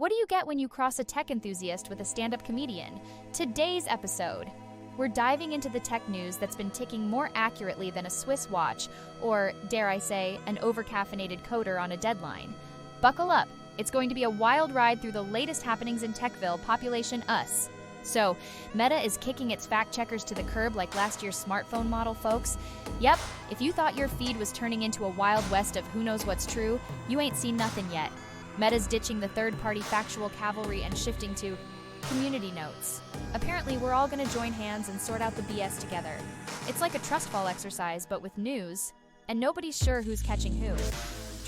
What do you get when you cross a tech enthusiast with a stand-up comedian? Today's episode, we're diving into the tech news that's been ticking more accurately than a Swiss watch, or, dare I say, an overcaffeinated coder on a deadline. Buckle up. It's going to be a wild ride through the latest happenings in Techville, population us. So, Meta is kicking its fact-checkers to the curb like last year's smartphone model, folks. Yep, if you thought your feed was turning into a wild west of who knows what's true, you ain't seen nothing yet. Meta's ditching the third-party factual cavalry and shifting to community notes. Apparently, we're all gonna join hands and sort out the BS together. It's like a trust fall exercise, but with news, and nobody's sure who's catching who.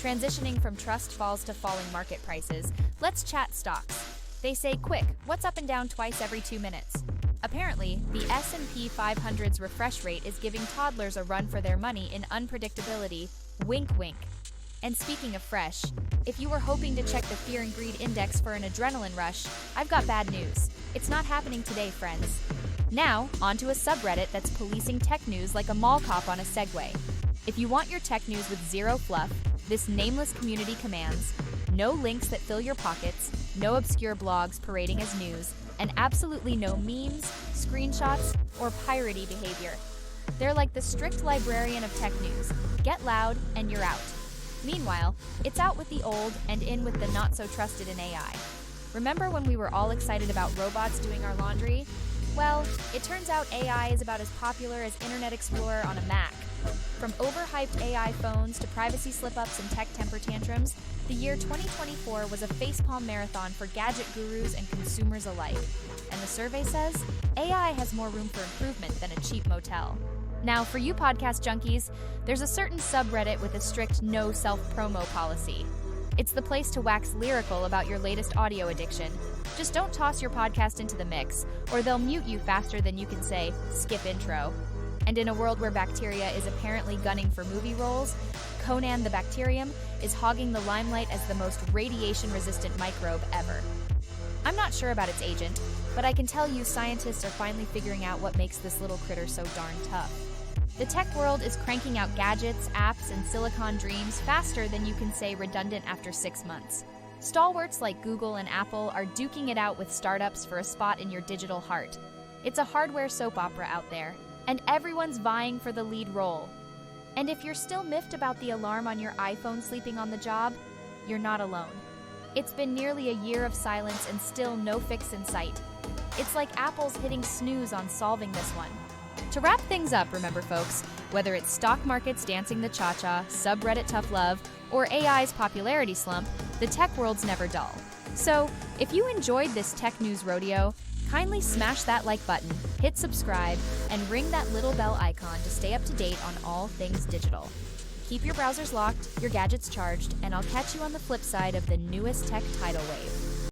Transitioning from trust falls to falling market prices, let's chat stocks. They say, quick, what's up and down twice every 2 minutes? Apparently, the S&P 500's refresh rate is giving toddlers a run for their money in unpredictability. Wink, wink. And speaking of fresh, if you were hoping to check the Fear and Greed Index for an adrenaline rush, I've got bad news. It's not happening today, friends. Now, onto a subreddit that's policing tech news like a mall cop on a Segway. If you want your tech news with zero fluff, this nameless community commands no links that fill your pockets, no obscure blogs parading as news, and absolutely no memes, screenshots, or piratey behavior. They're like the strict librarian of tech news. Get loud, and you're out. Meanwhile, it's out with the old and in with the not-so-trusted in AI. Remember when we were all excited about robots doing our laundry? Well, it turns out AI is about as popular as Internet Explorer on a Mac. From overhyped AI phones to privacy slip-ups and tech temper tantrums, the year 2024 was a facepalm marathon for gadget gurus and consumers alike. And the survey says, AI has more room for improvement than a cheap motel. Now, for you podcast junkies, there's a certain subreddit with a strict no self-promo policy. It's the place to wax lyrical about your latest audio addiction. Just don't toss your podcast into the mix, or they'll mute you faster than you can say, skip intro. And in a world where bacteria is apparently gunning for movie roles, Conan the Bacterium is hogging the limelight as the most radiation-resistant microbe ever. I'm not sure about its agent, but I can tell you scientists are finally figuring out what makes this little critter so darn tough. The tech world is cranking out gadgets, apps, and silicon dreams faster than you can say redundant after 6 months. Stalwarts like Google and Apple are duking it out with startups for a spot in your digital heart. It's a hardware soap opera out there, and everyone's vying for the lead role. And if you're still miffed about the alarm on your iPhone sleeping on the job, you're not alone. It's been nearly a year of silence and still no fix in sight. It's like Apple's hitting snooze on solving this one. To wrap things up, remember folks, whether it's stock markets dancing the cha-cha, subreddit tough love, or AI's popularity slump, the tech world's never dull. So, if you enjoyed this tech news rodeo, kindly smash that like button, hit subscribe, and ring that little bell icon to stay up to date on all things digital. Keep your browsers locked, your gadgets charged, and I'll catch you on the flip side of the newest tech tidal wave.